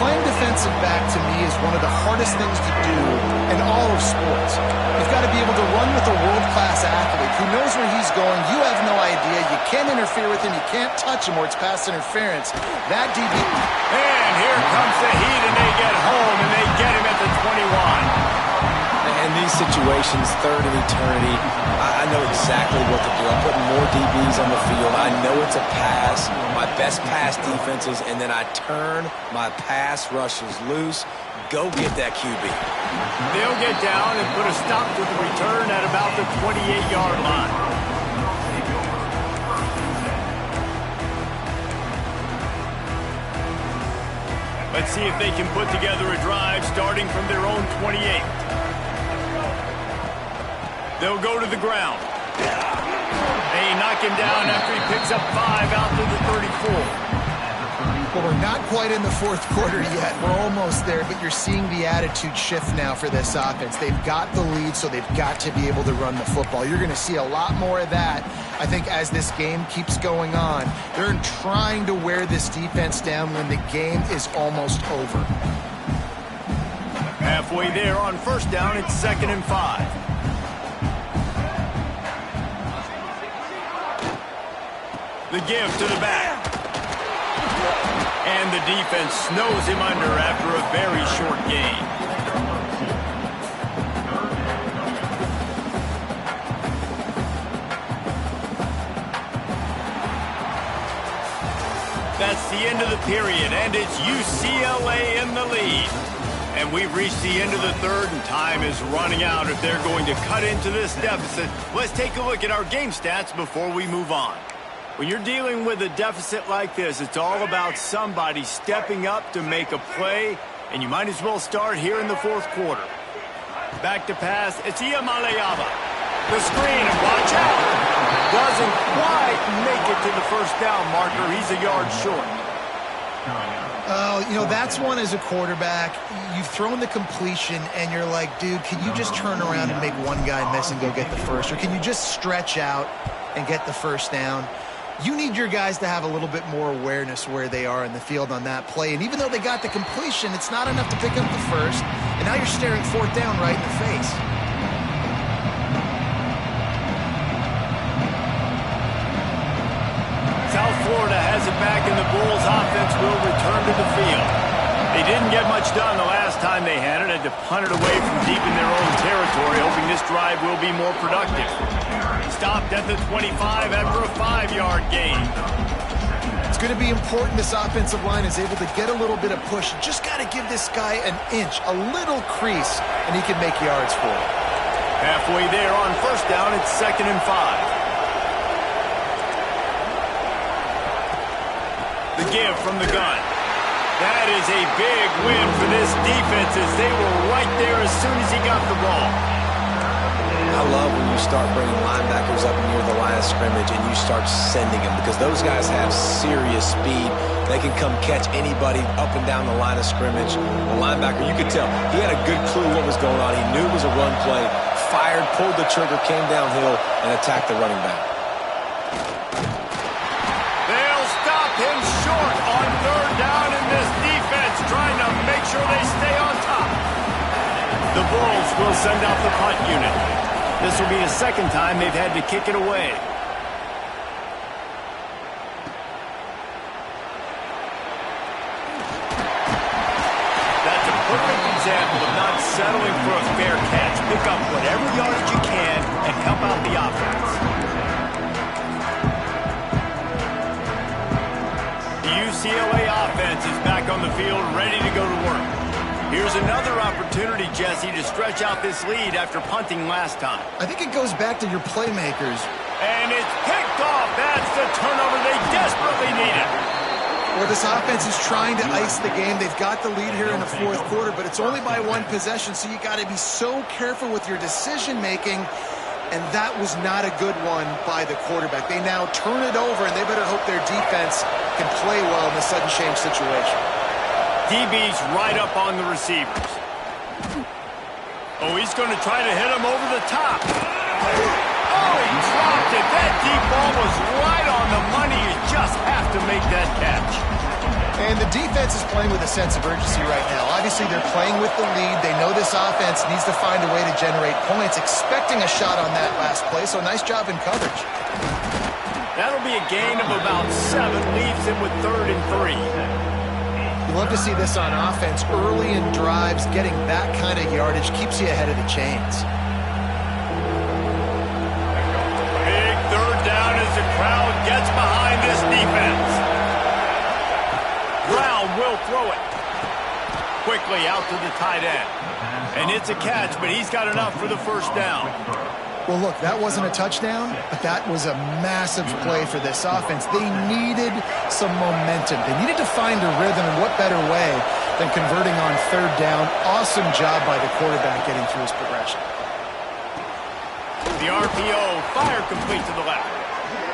Playing defensive back, to me, is one of the hardest things to do in all of sports. You've got to be able to run with a world-class athlete who knows where he's going. You have no idea. You can't interfere with him. You can't touch him, or it's pass interference. That DB... And here comes the heat, and they get home, and they get him at the 21. In these situations, third and eternity, I know exactly what to do. I'm putting more DBs on the field. I know it's a pass, my best pass defenses, and then I turn my pass rushers loose. Go get that QB. They'll get down and put a stop to the return at about the 28-yard line. Let's see if they can put together a drive starting from their own 28. They'll go to the ground. They knock him down after he picks up 5 out to the 34. Well, we're not quite in the fourth quarter yet. We're almost there, but you're seeing the attitude shift now for this offense. They've got the lead, so they've got to be able to run the football. You're going to see a lot more of that, I think, as this game keeps going on. They're trying to wear this defense down when the game is almost over. Halfway there on first down, it's 2nd and 5. The give to the back. And the defense snows him under after a very short gain. That's the end of the period, and it's UCLA in the lead. And we've reached the end of the third, and time is running out if they're going to cut into this deficit. Let's take a look at our game stats before we move on. When you're dealing with a deficit like this, it's all about somebody stepping up to make a play, and you might as well start here in the fourth quarter. Back to pass, it's Iamaleava. The screen, and watch out! Doesn't quite make it to the first down marker. He's a yard short. Oh, you know, that's one as a quarterback. You've thrown the completion, and you're like, dude, can you just turn around and make one guy miss and go get the first? Or can you just stretch out and get the first down? You need your guys to have a little bit more awareness where they are in the field on that play. And even though they got the completion, it's not enough to pick up the first. And now you're staring fourth down right in the face. South Florida has it back, and the Bulls offense will return to the field. They didn't get much done the last time they had it. Had to punt it away from deep in their own territory, hoping this drive will be more productive. Stopped at the 25 after a 5-yard gain. It's going to be important this offensive line is able to get a little bit of push. Just got to give this guy an inch, a little crease, and he can make yards for it. Halfway there on first down, it's 2nd and 5. The give from the gun. That is a big win for this defense as they were right there as soon as he got the ball. I love when you start bringing linebackers up near the line of scrimmage and you start sending them because those guys have serious speed. They can come catch anybody up and down the line of scrimmage. The linebacker, you could tell, he had a good clue what was going on. He knew it was a run play, fired, pulled the trigger, came downhill, and attacked the running back. There will send out the punt unit. This will be the second time they've had to kick it away. That's a perfect example of not settling for a fair catch. Pick up whatever yardage you can and help out the offense. The UCLA offense is back on the field, ready to go to work. Here's another opportunity, Jesse, to stretch out this lead after punting last time. I think it goes back to your playmakers. And it's picked off. That's the turnover they desperately needed. Well, this offense is trying to ice the game. They've got the lead here in the fourth quarter, but it's only by one possession, so you got to be so careful with your decision-making, and that was not a good one by the quarterback. They now turn it over, and they better hope their defense can play well in the sudden change situation. DB's right up on the receivers. Oh, he's going to try to hit him over the top. Oh, he dropped it. That deep ball was right on the money. You just have to make that catch. And the defense is playing with a sense of urgency right now. Obviously, they're playing with the lead. They know this offense needs to find a way to generate points, expecting a shot on that last play, so nice job in coverage. That'll be a gain of about 7, leaves him with 3rd and 3. You love to see this on offense. Early in drives, getting that kind of yardage keeps you ahead of the chains. Big 3rd down as the crowd gets behind this defense. Brown will throw it. Quickly out to the tight end. And it's a catch, but he's got enough for the first down. Well, look, that wasn't a touchdown, but that was a massive play for this offense. They needed some momentum. They needed to find a rhythm, and what better way than converting on 3rd down. Awesome job by the quarterback getting through his progression. The RPO, fire complete to the left.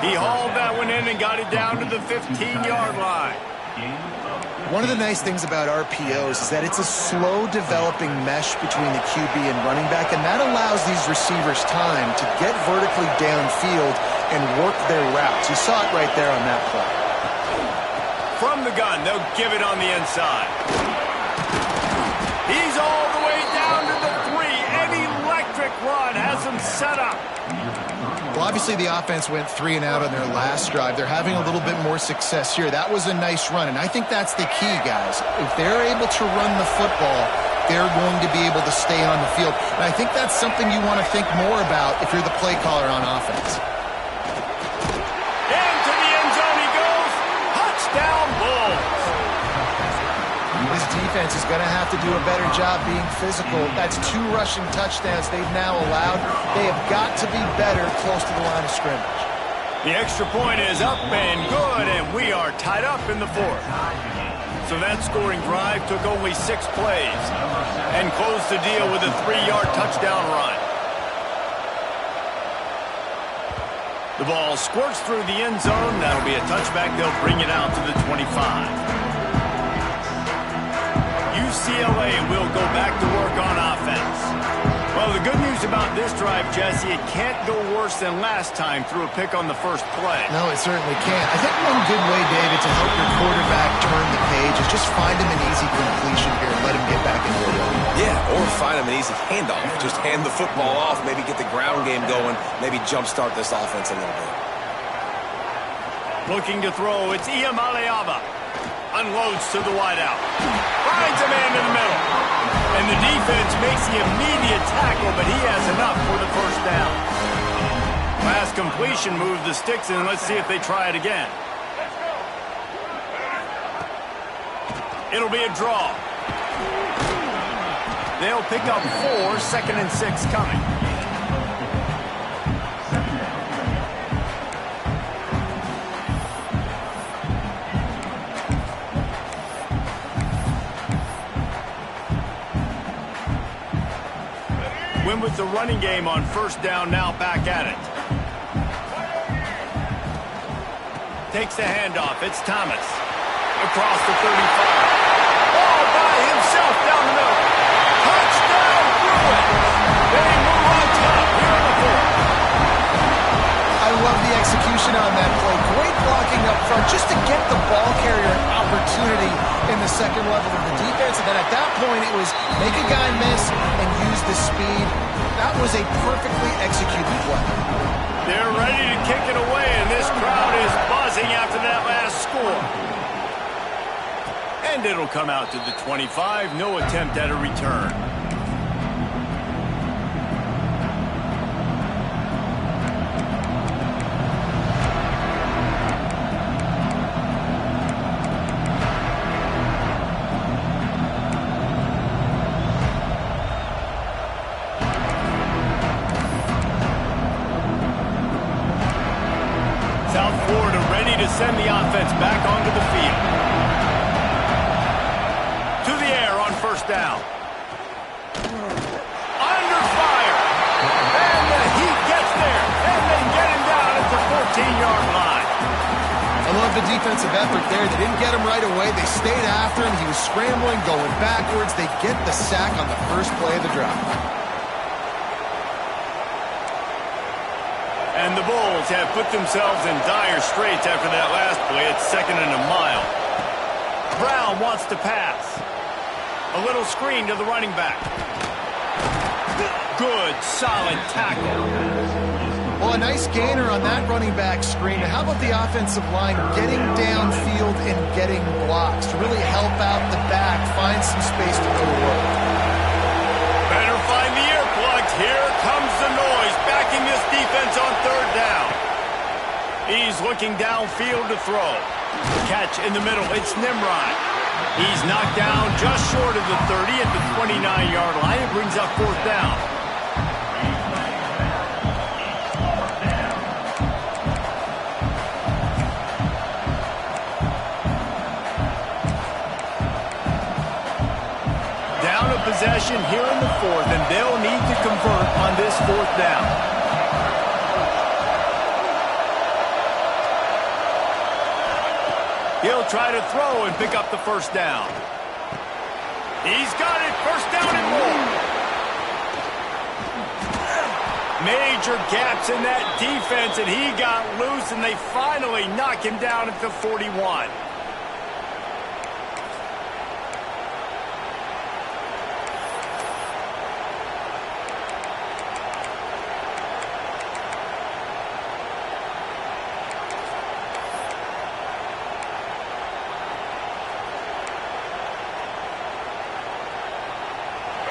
He hauled that one in and got it down to the 15-yard line. One of the nice things about RPOs is that it's a slow-developing mesh between the QB and running back, and that allows these receivers time to get vertically downfield and work their routes. You saw it right there on that play. From the gun, they'll give it on the inside. He's all the way down to the 3. An electric run has him set up. Well, obviously the offense went 3 and out on their last drive. They're having a little bit more success here. That was a nice run, and I think that's the key, guys. If they're able to run the football, they're going to be able to stay on the field. And I think that's something you want to think more about if you're the play caller on offense. Into the end zone he goes. Touchdown, Bulls. This defense is going to have to do a better job being physical. That's 2 rushing touchdowns they've now allowed. They have got to be better close to the line of scrimmage. The extra point is up and good, and we are tied up in the 4th. So that scoring drive took only 6 plays and closed the deal with a 3-yard touchdown run. The ball squirts through the end zone. That'll be a touchback. They'll bring it out to the 25. UCLA will go back to work on offense. Well, the good news about this drive, Jesse, it can't go worse than last time through a pick on the first play. No, it certainly can't. I think one good way, David, to help your quarterback turn the page is just find him an easy completion here and let him get back into it. Yeah, or find him an easy handoff. Just hand the football off, maybe get the ground game going, maybe jumpstart this offense a little bit. Looking to throw, it's Iamaleava. Unloads to the wideout. Finds a man in the middle. And the defense makes the immediate tackle, but he has enough for the first down. Last completion moved the sticks in. Let's see if they try it again. It'll be a draw. They'll pick up 4, 2nd and 6 coming. Win with the running game on first down, now back at it. Takes the handoff. It's Thomas. Across the 35. All by himself down the middle. Touchdown, Bruins. They move on top here in the 4th. I love the execution on that play. Great blocking up front just to get the ball carrier an opportunity in the the second level of the defense. And then at that point, it was make a guy miss and use the speed. That was a perfectly executed play. They're ready to kick it away, and this crowd is buzzing after that last score. And it'll come out to the 25. No attempt at a return. South Florida ready to send the offense back onto the field. To the air on first down. Under fire. And the Heat gets there. And they get him down at the 14-yard line. I love the defensive effort there. They didn't get him right away. They stayed after him. He was scrambling, going backwards. They get the sack on the first play of the drive. And the Bulls have put themselves in dire straits after that last play. It's 2nd and a mile. Brown wants to pass. A little screen to the running back. Good, solid tackle. Well, a nice gainer on that running back screen. How about the offensive line getting downfield and getting blocks to really help out the back, find some space to go to work? Better find the earplugs. Here comes the noise, backing this defense on third down. He's looking downfield to throw. Catch in the middle. It's Nimrod. He's knocked down just short of the 30 at the 29-yard line. It brings up fourth down. Down a possession here in the fourth, and they'll need to convert on this fourth down. He'll try to throw and pick up the first down. He's got it. First down and more. Major gaps in that defense, and he got loose, and they finally knock him down at the 41.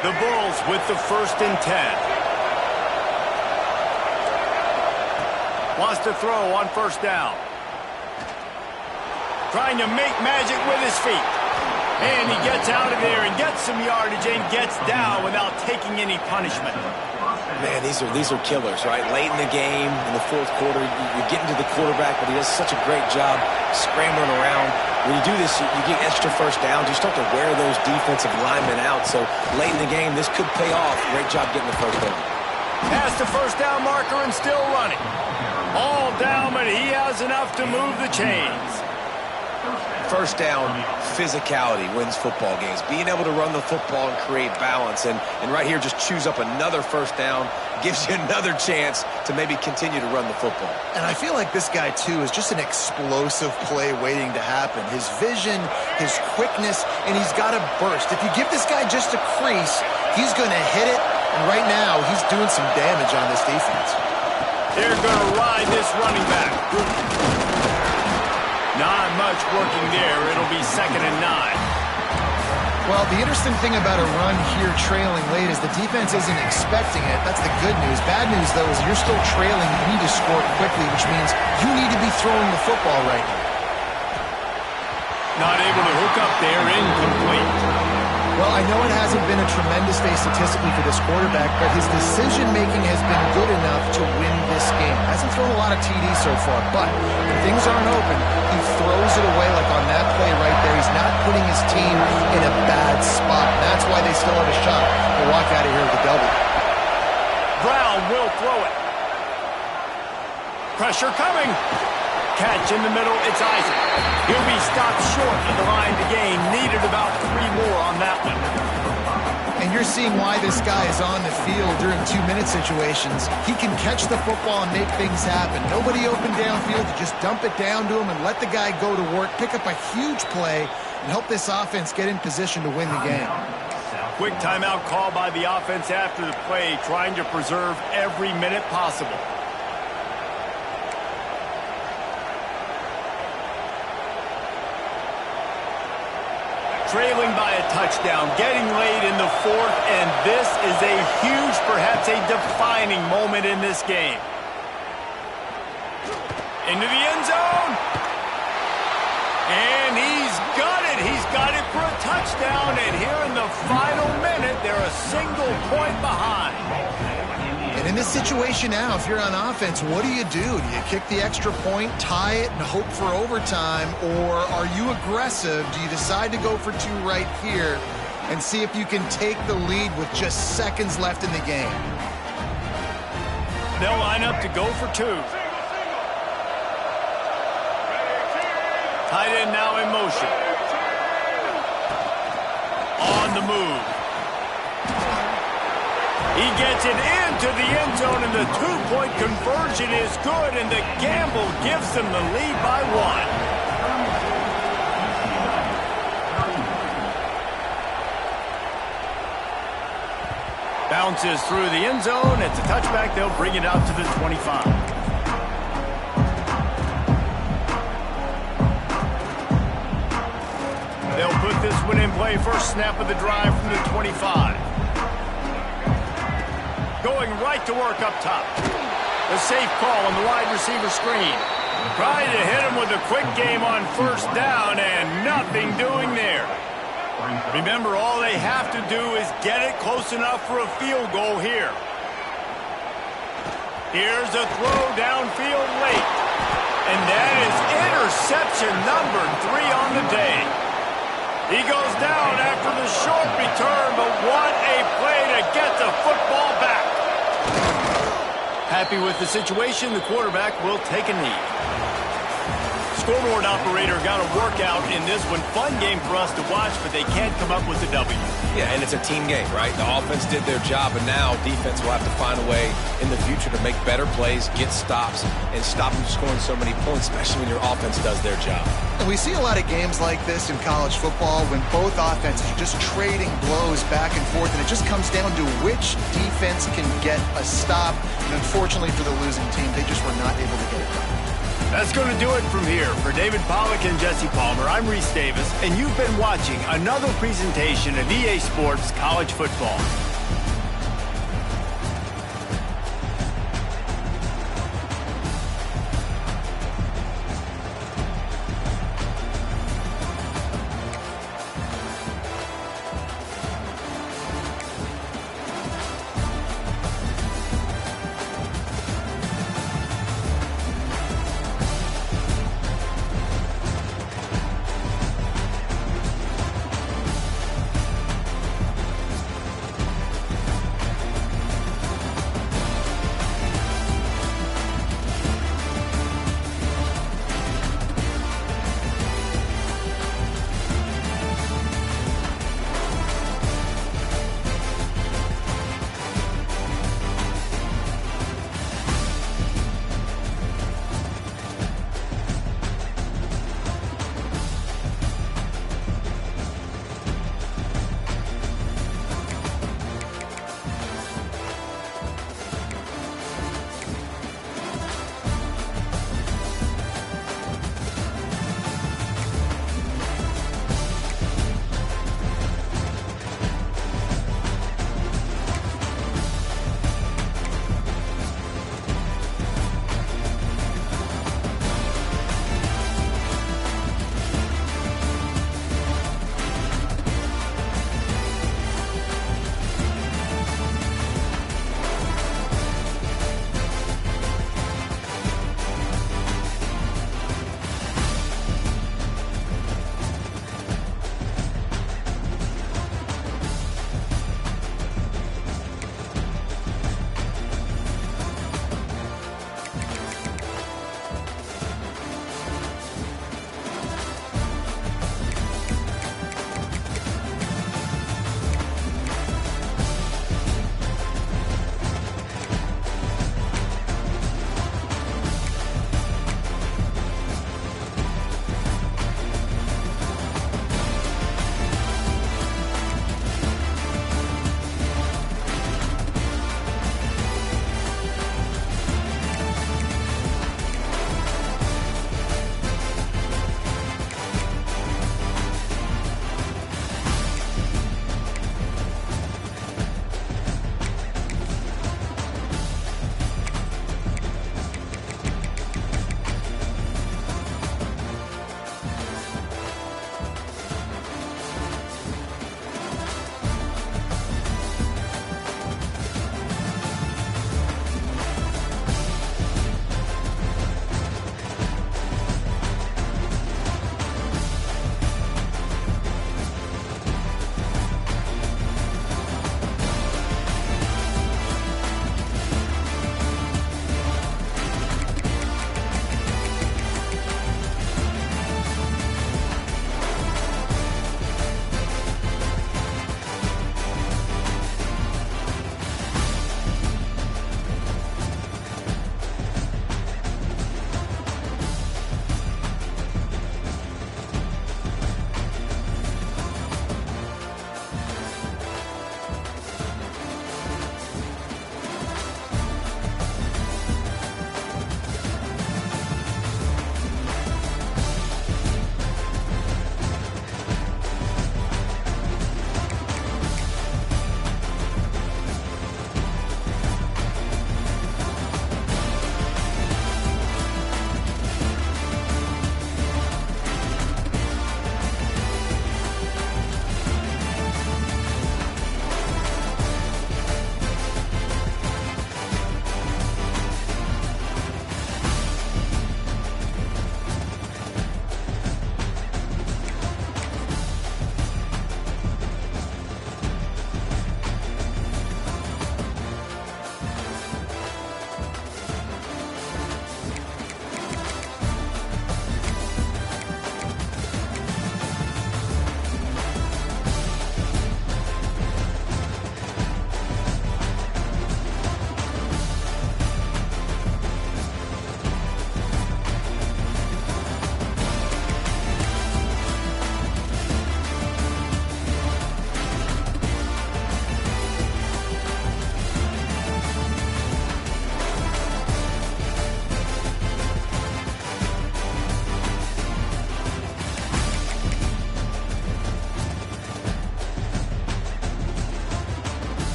The Bulls with the 1st and 10. Wants to throw on first down. Trying to make magic with his feet. And he gets out of there and gets some yardage and gets down without taking any punishment. Man, these are killers, right? Late in the game, in the fourth quarter, you're getting to the quarterback, but he does such a great job scrambling around. When you do this, you get extra first downs. You start to wear those defensive linemen out. So late in the game, this could pay off. Great job getting the first down. Past the first down marker and still running. All down, but he has enough to move the chains. First down, physicality wins football games. Being able to run the football and create balance. And right here, just choose up another first down. Gives you another chance to maybe continue to run the football. And I feel like this guy, too, is just an explosive play waiting to happen. His vision, his quickness, and he's got a burst. If you give this guy just a crease, he's going to hit it. And right now, he's doing some damage on this defense. They're going to ride this running back. Not much working there. It'll be 2nd and 9. Well, the interesting thing about a run here trailing late is the defense isn't expecting it. That's the good news. Bad news, though, is you're still trailing. You need to score quickly, which means you need to be throwing the football right now. Not able to hook up there. Incomplete. Well, I know it hasn't been a tremendous day statistically for this quarterback, but his decision-making has been good enough to win this game. Hasn't thrown a lot of TDs so far, but when things aren't open, he throws it away like on that play right there. He's not putting his team in a bad spot. That's why they still have a shot to walk out of here with a double. Brown will throw it. Pressure coming. Catch in the middle, it's Isaac. He'll be stopped short of the line to gain. Needed about 3 more on that one. And you're seeing why this guy is on the field during 2-minute situations. He can catch the football and make things happen. Nobody open downfield. You just dump it down to him and let the guy go to work, pick up a huge play, and help this offense get in position to win the game. Quick timeout call by the offense after the play, trying to preserve every minute possible. Trailing by a touchdown, getting late in the fourth, and this is a huge, perhaps a defining moment in this game. Into the end zone. And he's got it. He's got it for a touchdown, and here in the final minute, they're a single point behind. And in this situation now, if you're on offense, what do? Do you kick the extra point, tie it, and hope for overtime? Or are you aggressive? Do you decide to go for two right here and see if you can take the lead with just seconds left in the game? They'll line up to go for two. Tight end now in motion. On the move. He gets it into the end zone, and the two-point conversion is good, and the gamble gives them the lead by one. Bounces through the end zone. It's a touchback. They'll bring it out to the 25. They'll put this one in play. First snap of the drive from the 25. Going right to work up top. A safe call on the wide receiver screen. Trying to hit him with a quick game on first down, and nothing doing there. Remember, all they have to do is get it close enough for a field goal here. Here's a throw downfield late. And that is interception number 3 on the day. He goes down after the short return, but what a play to get the football back. Happy with the situation, the quarterback will take a knee. Scoreboard operator got a workout in this one. Fun game for us to watch, but they can't come up with a W. Yeah, and it's a team game, right? The offense did their job, and now defense will have to find a way in the future to make better plays, get stops, and stop them scoring so many points, especially when your offense does their job. And we see a lot of games like this in college football when both offenses are just trading blows back and forth, and it just comes down to which defense can get a stop. And unfortunately for the losing team, they just were not able to get it done. That's going to do it from here. For David Pollack and Jesse Palmer, I'm Reese Davis, and you've been watching another presentation of EA Sports College Football.